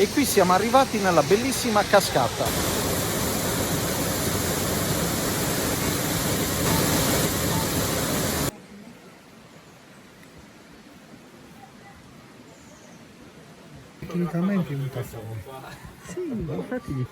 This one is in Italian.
E qui siamo arrivati nella bellissima cascata. Tecnicamente un tassone. Sì, infatti.